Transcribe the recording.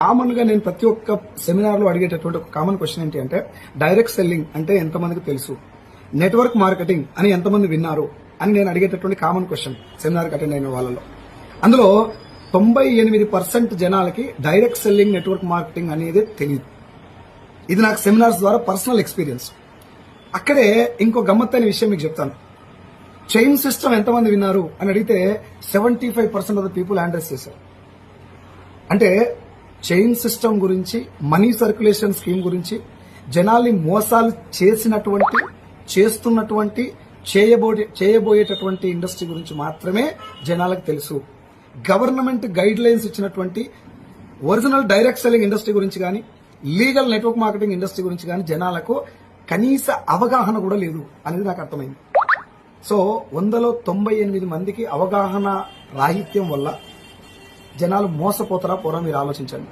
Common గా నేను ప్రతి ఒక్క సెమినార్ లో అడిగేటటువంటి ఒక కామన్ క్వశ్చన్ ఏంటి అంటే డైరెక్ట్ సెల్లింగ్ అంటే ఎంతమందికి తెలుసు, నెట్వర్క్ మార్కెటింగ్ అని ఎంతమంది విన్నారు అని నేను అడిగేటటువంటి కామన్ క్వశ్చన్ సెమినార్ కి అటెండ్ అయిన వాళ్ళలో. అందులో 98% జనాలకి డైరెక్ట్ సెల్లింగ్, నెట్వర్క్ మార్కెటింగ్ అనేది తెలియదు. ఇది నాకు సెమినార్స్ ద్వారా పర్సనల్ ఎక్స్పీరియన్స్. అక్కడే ఇంకో గమ్మత్తైన విషయం మీకు చెప్తాను. చైన్ సిస్టమ్ ఎంతమంది విన్నారు అని అడిగితే 75% ఆఫ్ ద పీపుల్ హ్యాండ్ చేశారు. అంటే చైన్ సిస్టమ్ గురించి, మనీ సర్క్యులేషన్ స్కీమ్ గురించి, జనాల్ని మోసాలు చేసినటువంటి, చేస్తున్నటువంటి, చేయబోయేటటువంటి ఇండస్ట్రీ గురించి మాత్రమే జనాలకు తెలుసు. గవర్నమెంట్ గైడ్ లైన్స్ ఇచ్చినటువంటి ఒరిజినల్ డైరెక్ట్ సెల్లింగ్ ఇండస్ట్రీ గురించి కానీ, లీగల్ నెట్వర్క్ మార్కెటింగ్ ఇండస్ట్రీ గురించి కానీ జనాలకు కనీస అవగాహన కూడా లేదు అనేది నాకు అర్థమైంది. సో 100లో 98 మందికి అవగాహన రాహిత్యం వల్ల జనాలు మోసపోతారా పోరా మీరు ఆలోచించండి.